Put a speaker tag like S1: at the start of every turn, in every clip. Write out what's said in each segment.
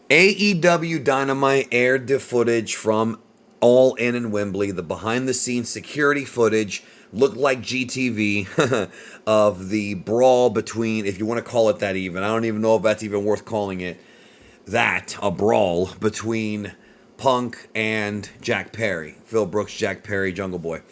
S1: AEW Dynamite aired the footage from All In Wembley. The behind the scenes security footage looked like GTV of the brawl between, if you want to call it that even. I don't even know if that's even worth calling it that, a brawl between Punk and Jack Perry. Phil Brooks, Jack Perry, Jungle Boy.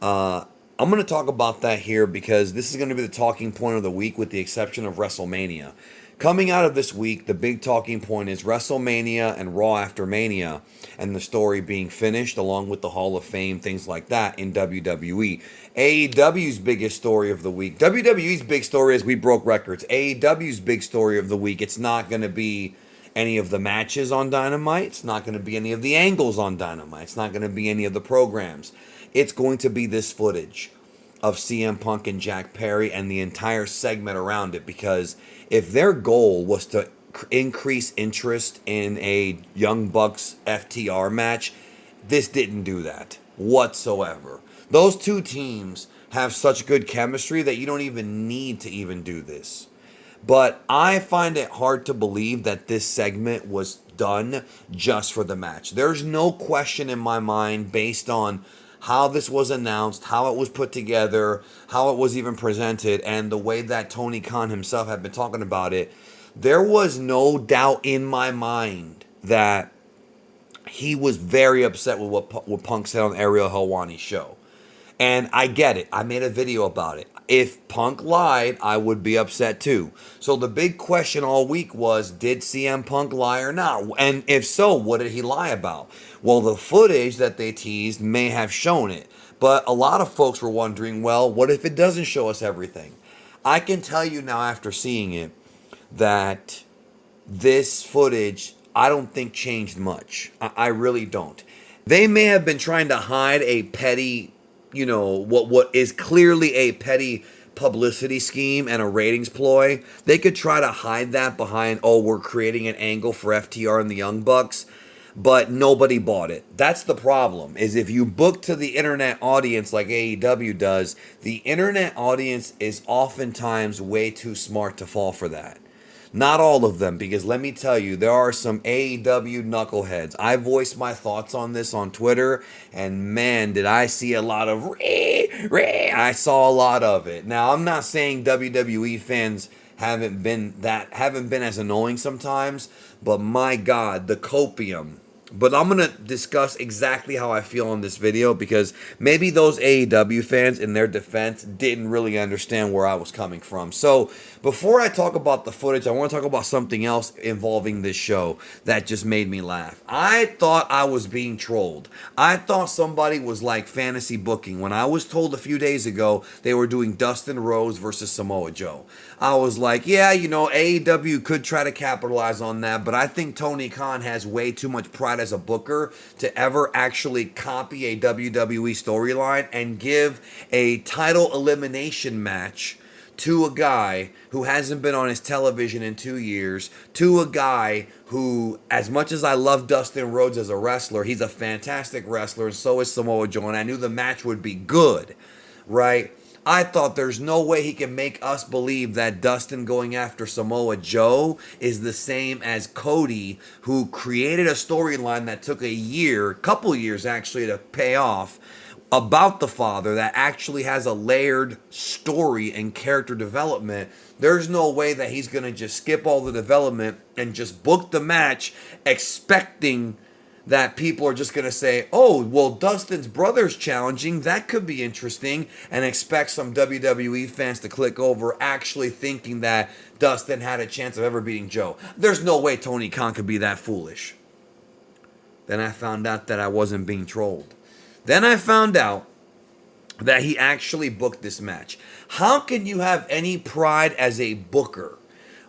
S1: I'm going to talk about that here because this is going to be the talking point of the week with the exception of WrestleMania. Coming out of this week, the big talking point is WrestleMania and Raw after Mania and the story being finished along with the Hall of Fame, things like that in WWE. AEW's biggest story of the week. WWE's big story is we broke records. AEW's big story of the week, it's not going to be any of the matches on Dynamite. It's not going to be any of the angles on Dynamite. It's not going to be any of the programs. It's going to be this footage of CM Punk and Jack Perry and the entire segment around it, because if their goal was to increase interest in a Young Bucks FTR match, this didn't do that whatsoever. Those two teams have such good chemistry that you don't even need to even do this. But I find it hard to believe that this segment was done just for the match. There's no question in my mind based on how this was announced, how it was put together, how it was even presented, and the way that Tony Khan himself had been talking about it. There was no doubt in my mind that he was very upset with what Punk said on Ariel Helwani's show. And I get it. I made a video about it. If Punk lied, I would be upset too. So the big question all week was, did CM Punk lie or not? And if so, what did he lie about? Well, the footage that they teased may have shown it. But a lot of folks were wondering, well, what if it doesn't show us everything? I can tell you now after seeing it that this footage, I don't think changed much. I really don't. They may have been trying to hide a petty, what is clearly a petty publicity scheme and a ratings ploy. They could try to hide that behind, oh, we're creating an angle for FTR and the Young Bucks, but nobody bought it. That's the problem, is if you book to the internet audience like AEW does, the internet audience is oftentimes way too smart to fall for that. Not all of them, because let me tell you, there are some AEW knuckleheads. I voiced my thoughts on this on Twitter, and man, did I see a lot of I saw a lot of it. Now, I'm not saying WWE fans haven't been as annoying sometimes, but my God, the copium. But I'm going to discuss exactly how I feel on this video, because maybe those AEW fans, in their defense, didn't really understand where I was coming from. So before I talk about the footage, I want to talk about something else involving this show that just made me laugh. I thought I was being trolled. I thought somebody was like fantasy booking when I was told a few days ago they were doing Dustin Rhodes versus Samoa Joe. I was like, yeah, AEW could try to capitalize on that, but I think Tony Khan has way too much pride as a booker to ever actually copy a WWE storyline and give a title elimination match to a guy who hasn't been on his television in 2 years, to a guy who, as much as I love Dustin Rhodes as a wrestler, he's a fantastic wrestler, and so is Samoa Joe, and I knew the match would be good, right? I thought there's no way he can make us believe that Dustin going after Samoa Joe is the same as Cody, who created a storyline that took couple years actually, to pay off, about the father, that actually has a layered story and character development. There's no way that he's going to just skip all the development and just book the match expecting that people are just going to say, oh, well, Dustin's brother's challenging, that could be interesting, and expect some WWE fans to click over actually thinking that Dustin had a chance of ever beating Joe. There's no way Tony Khan could be that foolish. Then I found out that I wasn't being trolled. Then I found out that he actually booked this match. How can you have any pride as a booker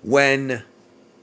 S1: when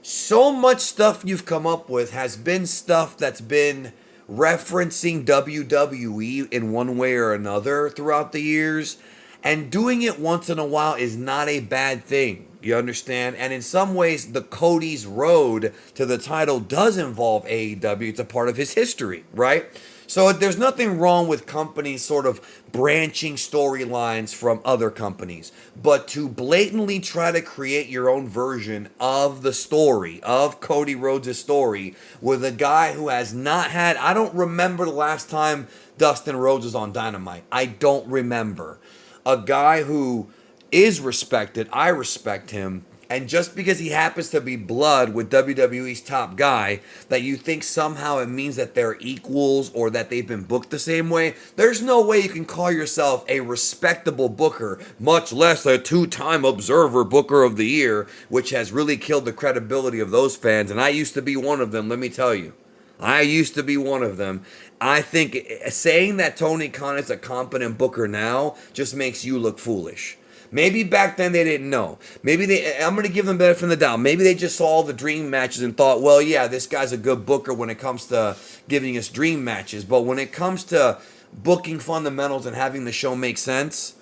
S1: so much stuff you've come up with has been stuff that's been referencing WWE in one way or another throughout the years? And doing it once in a while is not a bad thing. You understand? And in some ways, the Cody's road to the title does involve AEW. It's a part of his history, right? So there's nothing wrong with companies sort of branching storylines from other companies, but to blatantly try to create your own version of the story, of Cody Rhodes' story, with a guy who has not had, I don't remember the last time Dustin Rhodes was on Dynamite. I don't remember. A guy who is respected, I respect him, and just because he happens to be blood with WWE's top guy, that you think somehow it means that they're equals or that they've been booked the same way, there's no way you can call yourself a respectable booker, much less a two-time Observer Booker of the Year, which has really killed the credibility of those fans. And I used to be one of them, let me tell you. I used to be one of them. I think saying that Tony Khan is a competent booker now just makes you look foolish. Maybe back then they didn't know. I'm going to give them benefit of the doubt. Maybe they just saw all the dream matches and thought, well, yeah, this guy's a good booker when it comes to giving us dream matches. But when it comes to booking fundamentals and having the show make sense,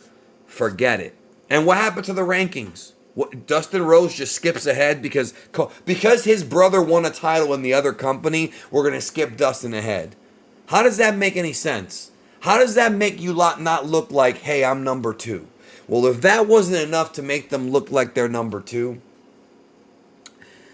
S1: forget it. And what happened to the rankings? Dustin Rhodes just skips ahead because his brother won a title in the other company, we're going to skip Dustin ahead. How does that make any sense? How does that make you not look like, hey, I'm number 2? Well, if that wasn't enough to make them look like they're number 2,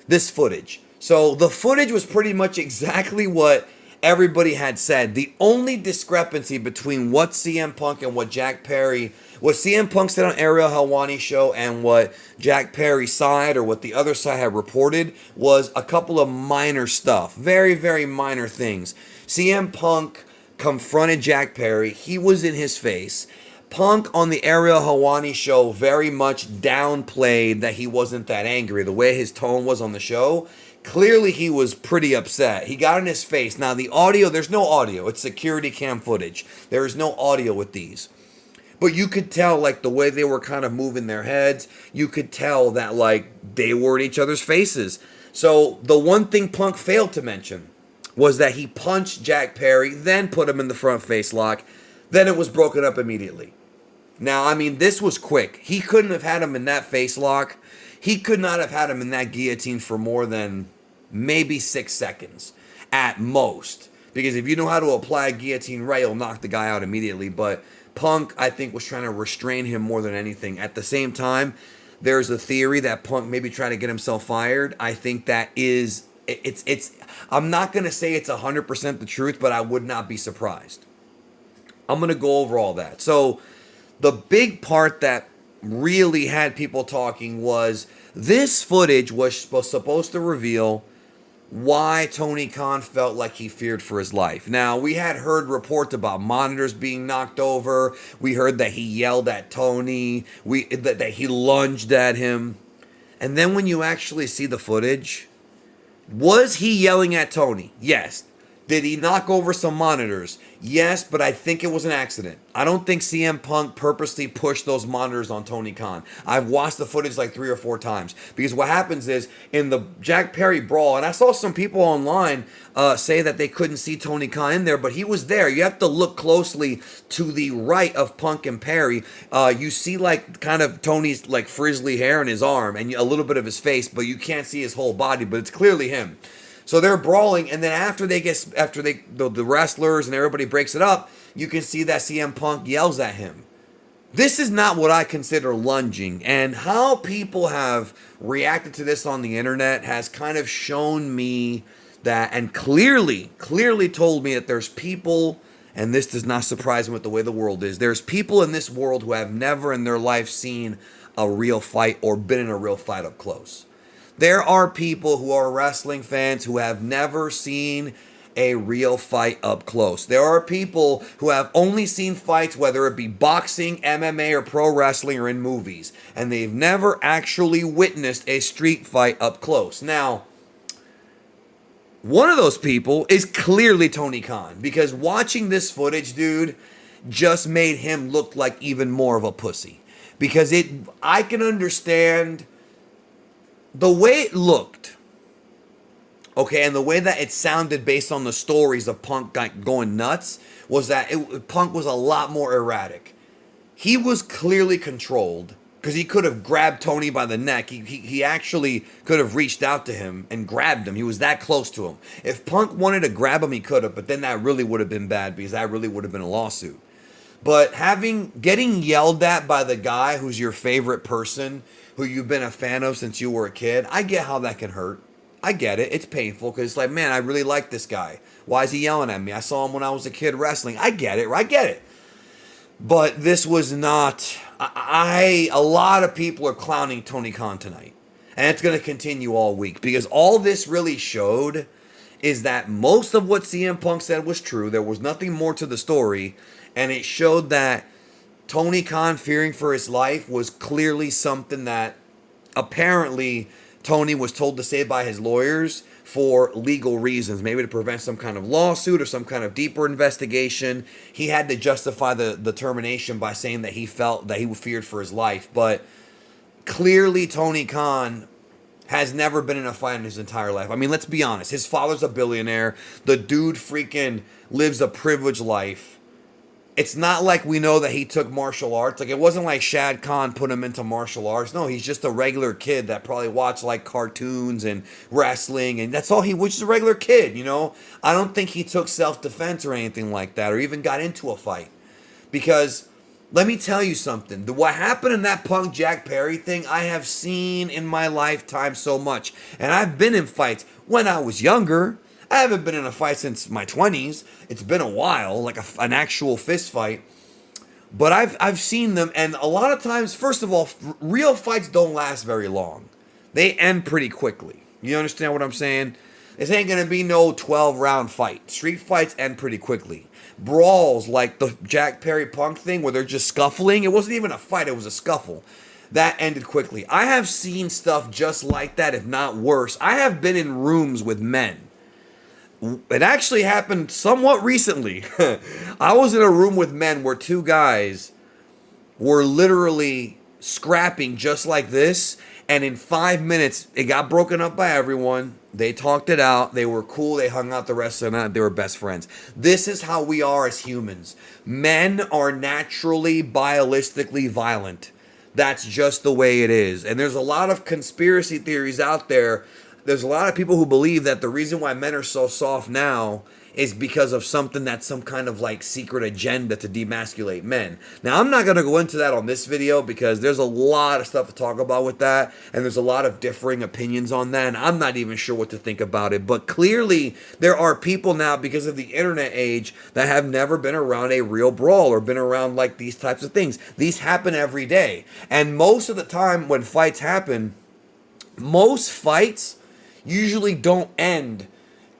S1: this footage. So the footage was pretty much exactly what everybody had said. The only discrepancy between what CM Punk and what CM Punk said on Ariel Helwani's show and what Jack Perry's side or what the other side had reported was a couple of minor stuff. Very, very minor things. CM Punk confronted Jack Perry. He was in his face. Punk on the Ariel Helwani show very much downplayed that he wasn't that angry. The way his tone was on the show, clearly he was pretty upset. He got in his face. Now the audio, there's no audio. It's security cam footage. There is no audio with these. But you could tell, like, the way they were kind of moving their heads, you could tell that, like, they were in each other's faces. So the one thing Punk failed to mention was that he punched Jack Perry, then put him in the front face lock. Then it was broken up immediately. Now, I mean, this was quick. He couldn't have had him in that face lock. He could not have had him in that guillotine for more than maybe 6 seconds at most. Because if you know how to apply a guillotine right, you'll knock the guy out immediately. But Punk, I think, was trying to restrain him more than anything. At the same time, there's a theory that Punk maybe tried to get himself fired. I think that is, I'm not going to say it's 100% the truth, but I would not be surprised. I'm going to go over all that. So the big part that really had people talking was this footage was supposed to reveal why Tony Khan felt like he feared for his life. Now, we had heard reports about monitors being knocked over. We heard that he yelled at Tony. That he lunged at him. And then when you actually see the footage, was he yelling at Tony? Yes. Did he knock over some monitors? Yes, but I think it was an accident. I don't think CM Punk purposely pushed those monitors on Tony Khan. I've watched the footage like 3 or 4 times. Because what happens is, in the Jack Perry brawl, and I saw some people online say that they couldn't see Tony Khan in there, but he was there. You have to look closely to the right of Punk and Perry. You see like kind of Tony's like frizzly hair in his arm and a little bit of his face, but you can't see his whole body, but it's clearly him. So they're brawling, and then after the wrestlers and everybody breaks it up, you can see that CM Punk yells at him. This is not what I consider lunging, and how people have reacted to this on the internet has kind of shown me that, and clearly told me that there's people, and this does not surprise me with the way the world is, there's people in this world who have never in their life seen a real fight or been in a real fight up close. There are people who are wrestling fans who have never seen a real fight up close. There are people who have only seen fights, whether it be boxing, MMA, or pro wrestling, or in movies, and they've never actually witnessed a street fight up close. Now, one of those people is clearly Tony Khan, because watching this footage, dude, just made him look like even more of a pussy. Because I can understand the way it looked, okay, and the way that it sounded based on the stories of Punk going nuts, was that Punk was a lot more erratic. He was clearly controlled, because he could have grabbed Tony by the neck. He actually could have reached out to him and grabbed him. He was that close to him. If Punk wanted to grab him, he could have, but then that really would have been bad because that really would have been a lawsuit. But getting yelled at by the guy who's your favorite person, who you've been a fan of since you were a kid, I get how that can hurt. I get it. It's painful because it's like, man, I really like this guy. Why is he yelling at me? I saw him when I was a kid wrestling. I get it. I get it. But this was not. A lot of people are clowning Tony Khan tonight, and it's going to continue all week because all this really showed is that most of what CM Punk said was true. There was nothing more to the story, and it showed that Tony Khan fearing for his life was clearly something that apparently Tony was told to say by his lawyers for legal reasons, maybe to prevent some kind of lawsuit or some kind of deeper investigation. He had to justify the termination by saying that he felt that he feared for his life. But clearly Tony Khan has never been in a fight in his entire life. I mean, let's be honest. His father's a billionaire. The dude freaking lives a privileged life. It's not like we know that he took martial arts. Like, it wasn't like Shad Khan put him into martial arts. No, he's just a regular kid that probably watched, like, cartoons and wrestling, and that's all he was, just a regular kid, you know? I don't think he took self-defense or anything like that, or even got into a fight. Because, let me tell you something. What happened in that Punk Jack Perry thing, I have seen in my lifetime so much. And I've been in fights when I was younger. I haven't been in a fight since my 20s. It's been a while, like an actual fist fight. But I've seen them, and a lot of times, first of all, real fights don't last very long. They end pretty quickly. You understand what I'm saying? This ain't going to be no 12-round fight. Street fights end pretty quickly. Brawls like the Jack Perry Punk thing where they're just scuffling. It wasn't even a fight. It was a scuffle. That ended quickly. I have seen stuff just like that, if not worse. I have been in rooms with men. It actually happened somewhat recently. I was in a room with men where two guys were literally scrapping just like this, and in 5 minutes, it got broken up by everyone. They talked it out. They were cool. They hung out the rest of the night. They were best friends. This is how we are as humans. Men are naturally, biologically violent. That's just the way it is. And there's a lot of conspiracy theories out there. There's a lot of people who believe that the reason why men are so soft now is because of something that's some kind of like secret agenda to demasculate men. Now, I'm not going to go into that on this video because there's a lot of stuff to talk about with that, and there's a lot of differing opinions on that, and I'm not even sure what to think about it. But clearly, there are people now, because of the internet age, that have never been around a real brawl or been around like these types of things. These happen every day. And most of the time when fights happen, most fights usually don't end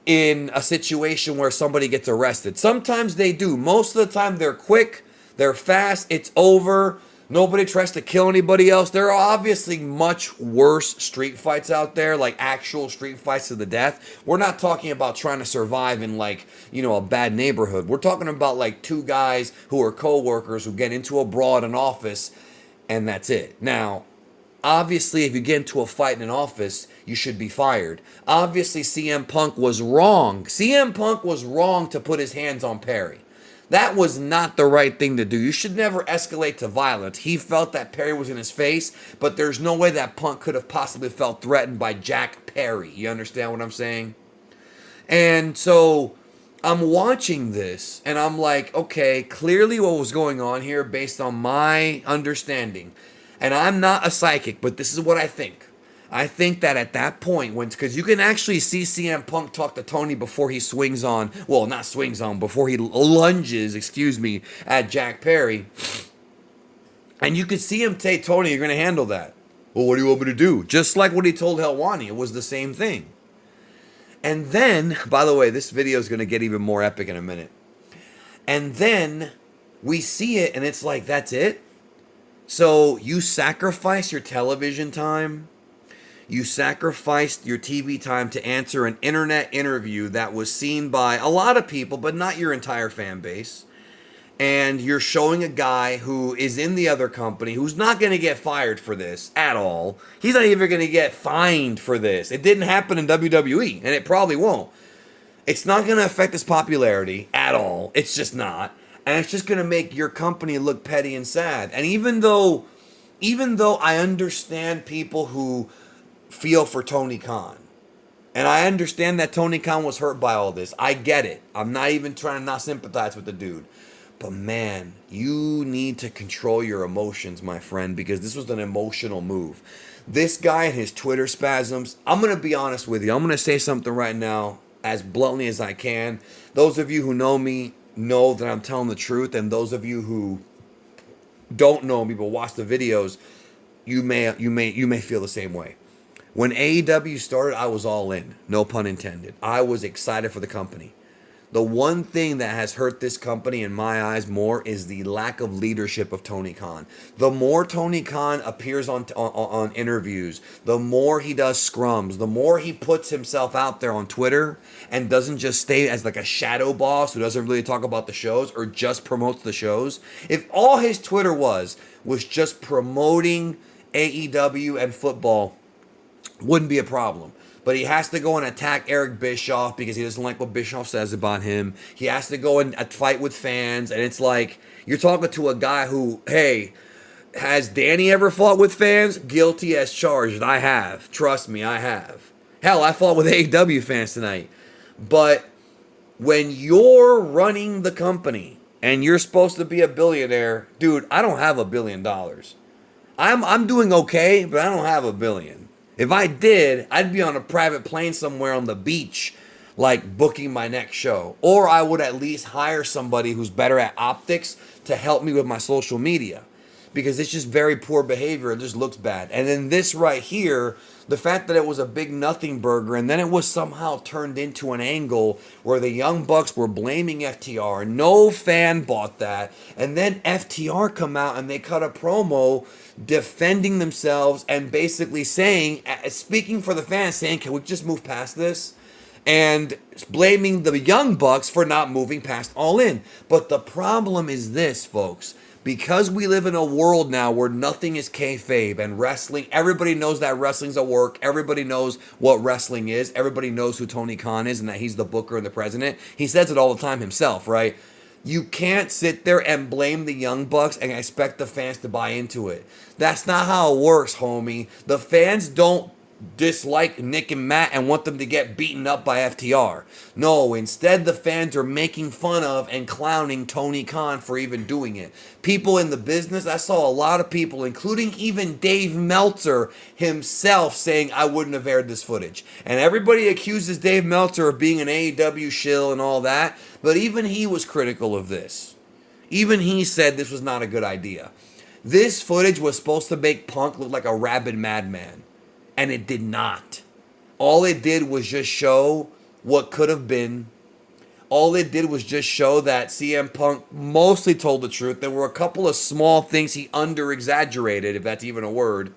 S1: in a situation where somebody gets arrested. Sometimes they do. Most of the time they're quick, they're fast, it's over. Nobody tries to kill anybody else. There are obviously much worse street fights out there, like actual street fights to the death. We're not talking about trying to survive in like, you know, a bad neighborhood. We're talking about like two guys who are co-workers who get into a brawl in an office, and that's it. Now, obviously, if you get into a fight in an office, you should be fired. Obviously, CM Punk was wrong. CM Punk was wrong to put his hands on Perry. That was not the right thing to do. You should never escalate to violence. He felt that Perry was in his face, but there's no way that Punk could have possibly felt threatened by Jack Perry. You understand what I'm saying? And so I'm watching this, and I'm like, okay, clearly what was going on here based on my understanding. And I'm not a psychic, but this is what I think. I think that at that point, because you can actually see CM Punk talk to Tony before he swings on, well, not swings on, before he lunges, at Jack Perry. And you could see him say, Tony, you're going to handle that. Well, what do you want me to do? Just like what he told Helwani, it was the same thing. And then, by the way, this video is going to get even more epic in a minute. And then we see it, and it's like, that's it? So you sacrifice your television time, you sacrificed your TV time to answer an internet interview that was seen by a lot of people, but not your entire fan base. And you're showing a guy who is in the other company, who's not going to get fired for this at all. He's not even going to get fined for this. It didn't happen in WWE, and it probably won't. It's not going to affect his popularity at all. It's just not. And it's just going to make your company look petty and sad. And even though even though I understand people who feel for Tony Khan, and I understand that Tony Khan was hurt by all this. I get it. I'm not even trying to not sympathize with the dude. But man, you need to control your emotions, my friend, because this was an emotional move. This guy and his Twitter spasms, I'm going to be honest with you. I'm going to say something right now as bluntly as I can. Those of you who know me know that I'm telling the truth, and those of you who don't know me but watch the videos, you may feel the same way. When AEW started, I was all in. No pun intended. I was excited for the company. The one thing that has hurt this company in my eyes more is the lack of leadership of Tony Khan. The more Tony Khan appears on interviews, the more he does scrums, the more he puts himself out there on Twitter and doesn't just stay as like a shadow boss who doesn't really talk about the shows or just promotes the shows. If all his Twitter was just promoting AEW and football, wouldn't be a problem. But he has to go and attack Eric Bischoff because he doesn't like what Bischoff says about him. He has to go and fight with fans. And it's like, you're talking to a guy who, hey, has Danny ever fought with fans? Guilty as charged. I have. Trust me, I have. Hell, I fought with AEW fans tonight. But when you're running the company and you're supposed to be a billionaire, dude, I don't have $1 billion. I'm doing okay, but I don't have $1 billion. If I did, I'd be on a private plane somewhere on the beach, like booking my next show. Or I would at least hire somebody who's better at optics to help me with my social media. Because it's just very poor behavior. It just looks bad. And then this right here, the fact that it was a big nothing burger and then it was somehow turned into an angle where the Young Bucks were blaming FTR. No fan bought that. And then FTR come out and they cut a promo defending themselves and basically saying, speaking for the fans, saying, can we just move past this? And blaming the Young Bucks for not moving past All In. But the problem is this, folks. Because we live in a world now where nothing is kayfabe and wrestling, everybody knows that wrestling's a work. Everybody knows what wrestling is. Everybody knows who Tony Khan is and that he's the booker and the president. He says it all the time himself, right? You can't sit there and blame the Young Bucks and expect the fans to buy into it. That's not how it works, homie. The fans don't dislike Nick and Matt and want them to get beaten up by FTR. No, instead the fans are making fun of and clowning Tony Khan for even doing it. People in the business, I saw a lot of people, including even Dave Meltzer himself, saying I wouldn't have aired this footage. And everybody accuses Dave Meltzer of being an AEW shill and all that, but even he was critical of this. Even he said this was not a good idea. This footage was supposed to make Punk look like a rabid madman. And it did not. All it did was just show what could have been. All it did was just show that CM Punk mostly told the truth. There were a couple of small things he under-exaggerated, if that's even a word.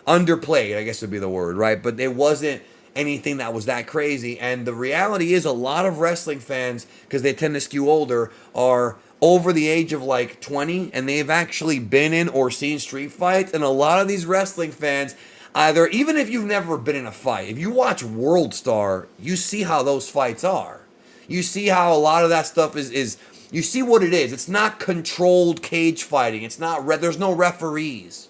S1: Underplayed, I guess would be the word, right? But it wasn't anything that was that crazy. And the reality is a lot of wrestling fans, because they tend to skew older, are over the age of like 20, and they've actually been in or seen street fights. And a lot of these wrestling fans, either, even if you've never been in a fight, if you watch World Star, you see how those fights are. You see how a lot of that stuff is you see what it is. It's not controlled cage fighting. It's not, there's no referees.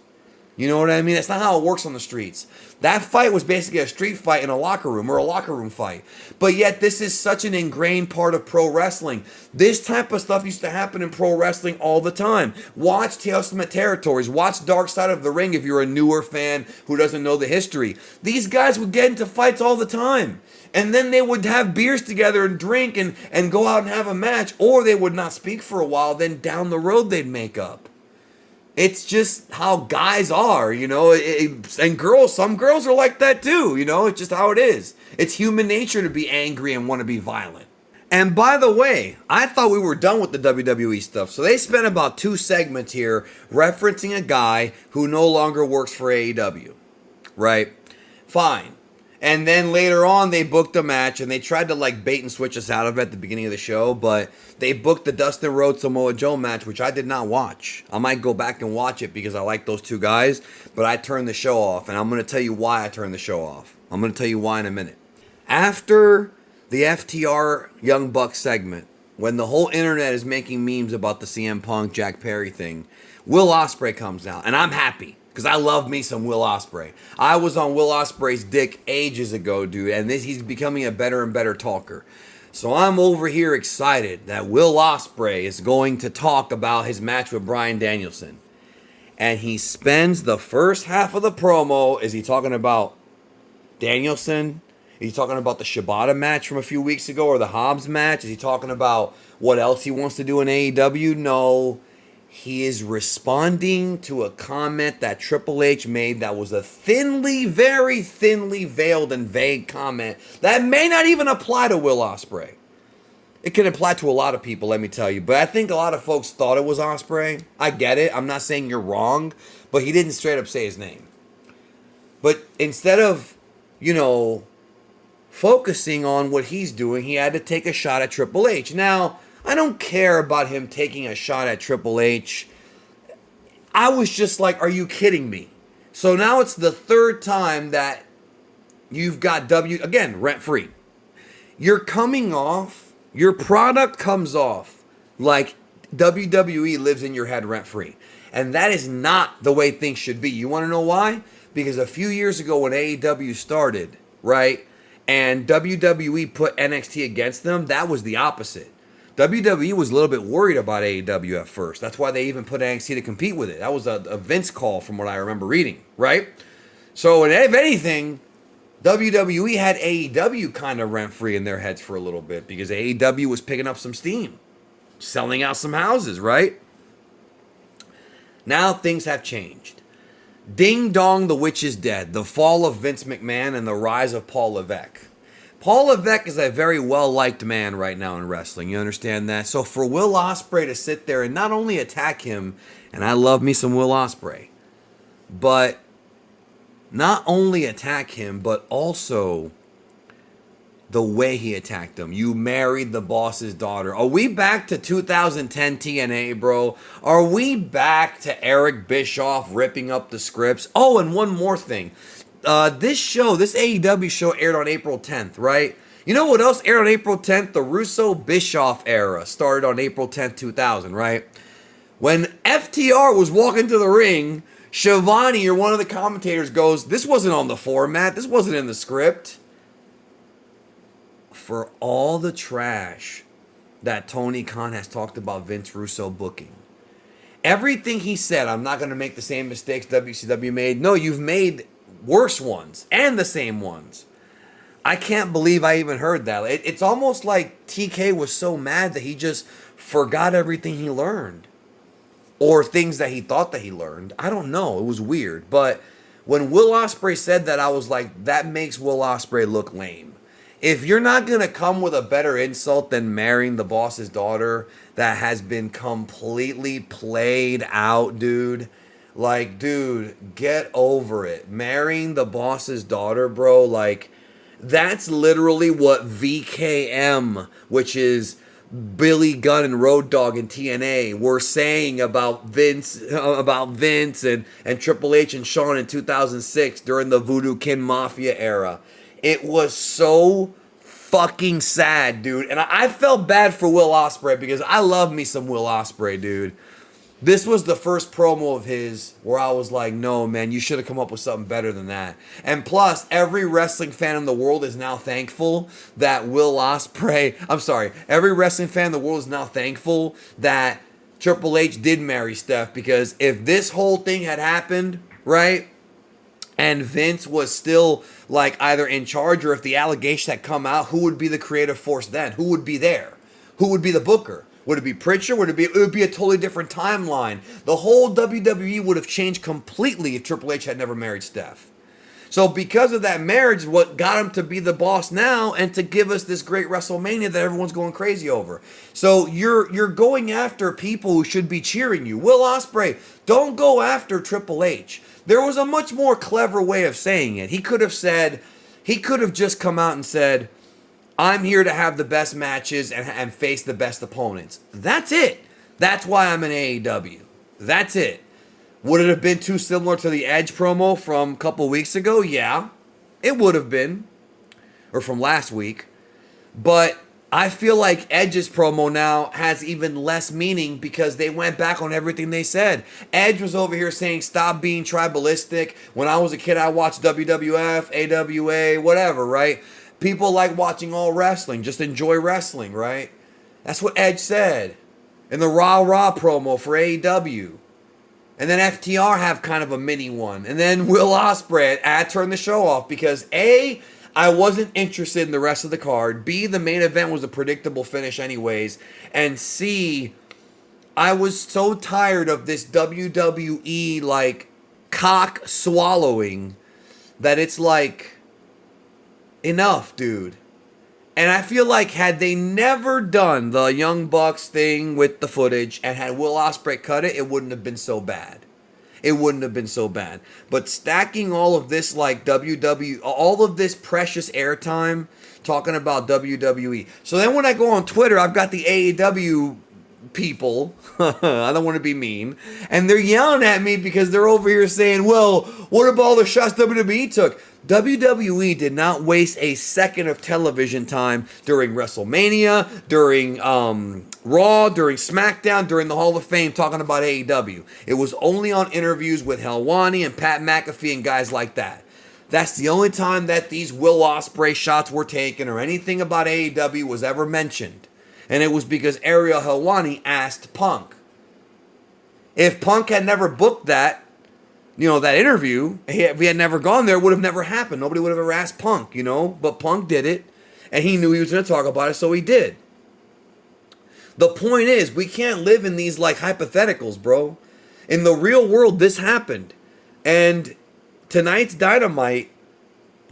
S1: You know what I mean? That's not how it works on the streets. That fight was basically a street fight in a locker room, or a locker room fight. But yet this is such an ingrained part of pro wrestling. This type of stuff used to happen in pro wrestling all the time. Watch Tales from the Territories. Watch Dark Side of the Ring if you're a newer fan who doesn't know the history. These guys would get into fights all the time. And then they would have beers together and drink and go out and have a match. Or they would not speak for a while. Then down the road they'd make up. It's just how guys are, you know, and girls, some girls are like that too, you know, it's just how it is. It's human nature to be angry and want to be violent. And by the way, I thought we were done with the WWE stuff, so they spent about 2 segments here referencing a guy who no longer works for AEW, right? Fine. And then later on, they booked a match, and they tried to like bait and switch us out of it at the beginning of the show, but they booked the Dustin Rhodes Samoa Joe match, which I did not watch. I might go back and watch it because I like those 2 guys, but I turned the show off, and I'm going to tell you why I turned the show off. I'm going to tell you why in a minute. After the FTR Young Bucks segment, when the whole internet is making memes about the CM Punk Jack Perry thing, Will Ospreay comes out, and I'm happy. Because I love me some Will Ospreay. I was on Will Ospreay's dick ages ago, dude, and he's becoming a better and better talker. So I'm over here excited that Will Ospreay is going to talk about his match with Bryan Danielson. And he spends the first half of the promo, is he talking about Danielson? Is he talking about the Shibata match from a few weeks ago or the Hobbs match? Is he talking about what else he wants to do in AEW? No. He is responding to a comment that Triple H made that was a very thinly veiled and vague comment that may not even apply to Will Ospreay. It can apply to a lot of people, let me tell you. But I think a lot of folks thought it was Ospreay. I get it. I'm not saying you're wrong. But he didn't straight up say his name. But instead of, focusing on what he's doing, he had to take a shot at Triple H. Now, I don't care about him taking a shot at Triple H. I was just like, are you kidding me? So now it's the third time that you've got again, rent-free. You're coming off, your product comes off like WWE lives in your head rent-free. And that is not the way things should be. You want to know why? Because a few years ago when AEW started, right, and WWE put NXT against them, that was the opposite. WWE was a little bit worried about AEW at first. That's why they even put NXT to compete with it. That was a Vince call from what I remember reading, right? So if anything, WWE had AEW kind of rent-free in their heads for a little bit because AEW was picking up some steam, selling out some houses, right? Now things have changed. Ding dong, the witch is dead. The fall of Vince McMahon and the rise of Paul Levesque. Paul Levesque is a very well-liked man right now in wrestling. You understand that? So for Will Ospreay to sit there and not only attack him, and I love me some Will Ospreay, but not only attack him, but also the way he attacked him. You married the boss's daughter. Are we back to 2010 TNA, bro? Are we back to Eric Bischoff ripping up the scripts? Oh, and one more thing. This AEW show aired on April 10th, right? You know what else aired on April 10th? The Russo-Bischoff era started on April 10th, 2000, right? When FTR was walking to the ring, Shivani, or one of the commentators, goes, this wasn't on the format. This wasn't in the script. For all the trash that Tony Khan has talked about Vince Russo booking, everything he said, I'm not going to make the same mistakes WCW made. No, you've made worse ones and the same ones. I can't believe I even heard that. It's almost like TK was so mad that he just forgot everything he learned or things that he thought that he learned. I don't know. It was weird. But when Will Ospreay said that, I was like, that makes Will Ospreay look lame. If you're not going to come with a better insult than marrying the boss's daughter that has been completely played out, dude, like, dude, get over it. Marrying the boss's daughter, bro, like, that's literally what VKM, which is Billy Gunn and Road Dogg and TNA, were saying about Vince and Triple H and Shawn in 2006 during the Voodoo Kin Mafia era. It was so fucking sad, dude. And I felt bad for Will Ospreay because I love me some Will Ospreay, dude. This was the first promo of his where I was like, no, man, you should have come up with something better than that. And plus, every wrestling fan in the world is now thankful that every wrestling fan in the world is now thankful that Triple H did marry Steph, because if this whole thing had happened, right, and Vince was still like either in charge, or if the allegation had come out, who would be the creative force then? Who would be there? Who would be the booker? Would it be Pritchard? It would be a totally different timeline. The whole WWE would have changed completely if Triple H had never married Steph. So because of that marriage, what got him to be the boss now and to give us this great WrestleMania that everyone's going crazy over. So you're going after people who should be cheering you. Will Ospreay, don't go after Triple H. There was a much more clever way of saying it. He could have just come out and said, I'm here to have the best matches and face the best opponents. That's it. That's why I'm in AEW. That's it. Would it have been too similar to the Edge promo from a couple weeks ago? Yeah, it would have been. Or from last week. But I feel like Edge's promo now has even less meaning because they went back on everything they said. Edge was over here saying, stop being tribalistic. When I was a kid, I watched WWF, AWA, whatever, right? People like watching all wrestling. Just enjoy wrestling, right? That's what Edge said in the Raw Raw promo for AEW. And then FTR have kind of a mini one. And then Will Ospreay, I turned the show off because A, I wasn't interested in the rest of the card. B, the main event was a predictable finish anyways. And C, I was so tired of this WWE like cock swallowing that it's like, enough, dude. And I feel like had they never done the Young Bucks thing with the footage and had Will Ospreay cut it, it wouldn't have been so bad. It wouldn't have been so bad. But stacking all of this like all of this precious airtime talking about WWE. So then when I go on Twitter, I've got the AEW people. I don't want to be mean. And they're yelling at me because they're over here saying, well, what about all the shots WWE took? WWE did not waste a second of television time during WrestleMania, during Raw, during SmackDown, during the Hall of Fame talking about AEW. It was only on interviews with Helwani and Pat McAfee and guys like that. That's the only time that these Will Ospreay shots were taken or anything about AEW was ever mentioned. And it was because Ariel Helwani asked Punk. If Punk had never booked that, that interview, if he had never gone there, it would have never happened. Nobody would have ever asked Punk, But Punk did it, and he knew he was going to talk about it, so he did. The point is, we can't live in these, like, hypotheticals, bro. In the real world, this happened. And tonight's Dynamite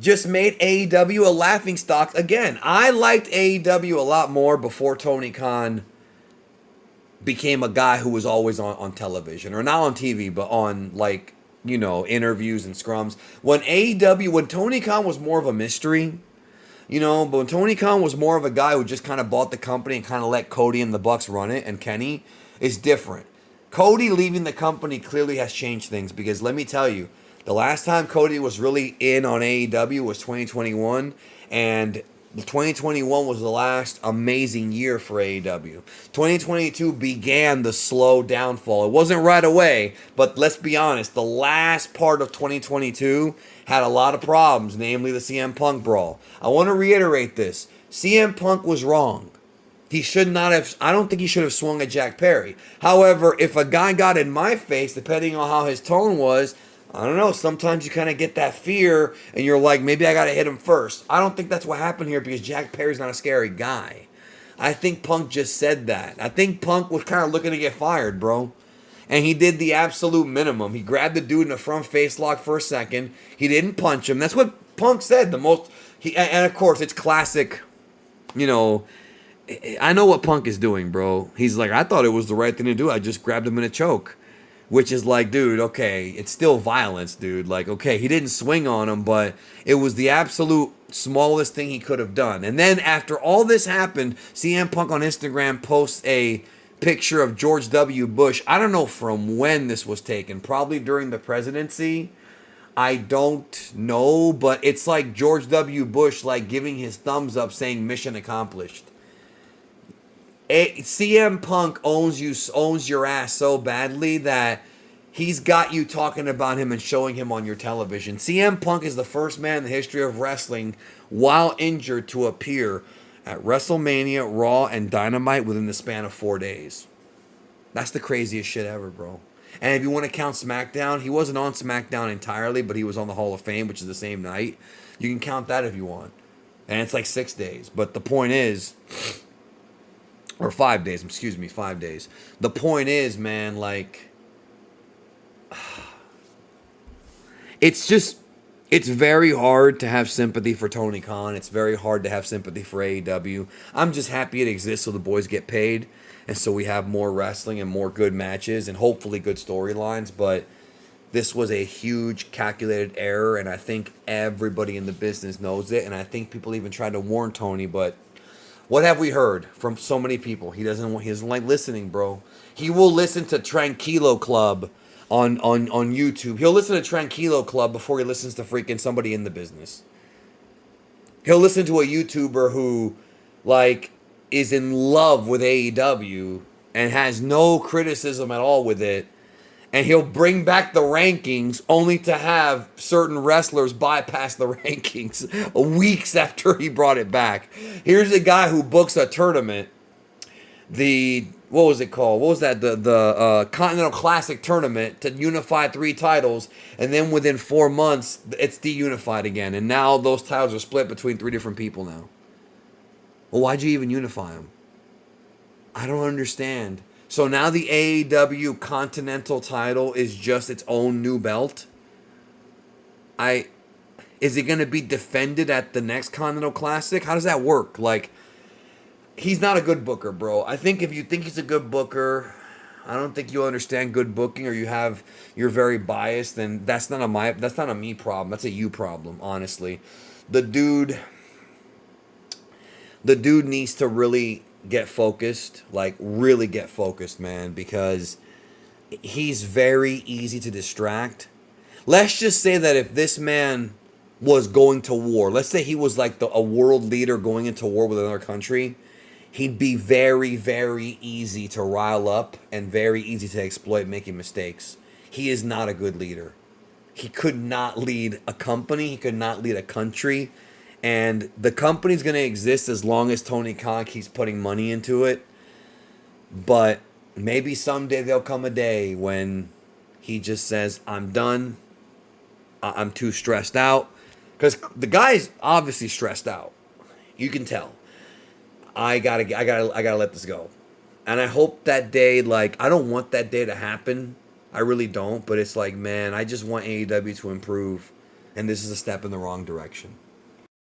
S1: just made AEW a laughingstock again. I liked AEW a lot more before Tony Khan became a guy who was always on television. Or not on TV, but on, like, interviews and scrums. When Tony Khan was more of a mystery, but when Tony Khan was more of a guy who just kind of bought the company and kind of let Cody and the Bucks run it, and Kenny, is different. Cody leaving the company clearly has changed things because let me tell you, the last time Cody was really in on AEW was 2021, and 2021 was the last amazing year for AEW. 2022 began the slow downfall. It wasn't right away, but let's be honest, the last part of 2022 had a lot of problems, namely the CM Punk brawl. I want to reiterate this. CM Punk was wrong. He should not have, I don't think he should have swung at Jack Perry. However, if a guy got in my face, depending on how his tone was, I don't know, sometimes you kind of get that fear and you're like, maybe I got to hit him first. I don't think that's what happened here because Jack Perry's not a scary guy. I think Punk just said that. I think Punk was kind of looking to get fired, bro. And he did the absolute minimum. He grabbed the dude in the front face lock for a second. He didn't punch him. That's what Punk said. And of course, it's classic, I know what Punk is doing, bro. He's like, I thought it was the right thing to do. I just grabbed him in a choke. Which is like, dude, okay, it's still violence, dude. Like, okay, he didn't swing on him, but it was the absolute smallest thing he could have done. And then after all this happened, CM Punk on Instagram posts a picture of George W. Bush. I don't know from when this was taken. Probably during the presidency. I don't know, but it's like George W. Bush like giving his thumbs up saying mission accomplished. CM Punk owns your ass so badly that he's got you talking about him and showing him on your television. CM Punk is the first man in the history of wrestling, while injured, to appear at WrestleMania, Raw, and Dynamite within the span of 4 days. That's the craziest shit ever, bro. And if you want to count SmackDown, he wasn't on SmackDown entirely, but he was on the Hall of Fame, which is the same night. You can count that if you want. And it's like 6 days. But the point is... Or 5 days, 5 days. The point is, man, like... It's very hard to have sympathy for Tony Khan. It's very hard to have sympathy for AEW. I'm just happy it exists so the boys get paid. And so we have more wrestling and more good matches and hopefully good storylines. But this was a huge calculated error. And I think everybody in the business knows it. And I think people even tried to warn Tony, but... What have we heard from so many people? He doesn't like listening, bro. He will listen to Tranquilo Club on YouTube. He'll listen to Tranquilo Club before he listens to freaking somebody in the business. He'll listen to a YouTuber who, like, is in love with AEW and has no criticism at all with it, and he'll bring back the rankings only to have certain wrestlers bypass the rankings weeks after he brought it back. Here's a guy who books a tournament, the what was it called? What was that? The Continental Classic tournament to unify 3 titles, and then within 4 months it's deunified again, and now those titles are split between 3 different people now. Well, why'd you even unify them? I don't understand. So now the AEW Continental title is just its own new belt. Is it going to be defended at the next Continental Classic? How does that work? Like, he's not a good booker, bro. I think if you think he's a good booker, I don't think you understand good booking, or you're very biased, then that's not a me problem. That's a you problem, honestly. The dude needs to really get focused, like really get focused, man, because he's very easy to distract. Let's just say that if this man was going to war, let's say he was like a world leader going into war with another country, he'd be very, very easy to rile up and very easy to exploit making mistakes. He is not a good leader. He could not lead a company. He could not lead a country. And the company's going to exist as long as Tony Khan keeps putting money into it. But maybe someday there'll come a day when he just says, I'm done. I'm too stressed out. Because the guy's obviously stressed out. You can tell. I gotta let this go. And I hope that day, like, I don't want that day to happen. I really don't. But it's like, man, I just want AEW to improve. And this is a step in the wrong direction.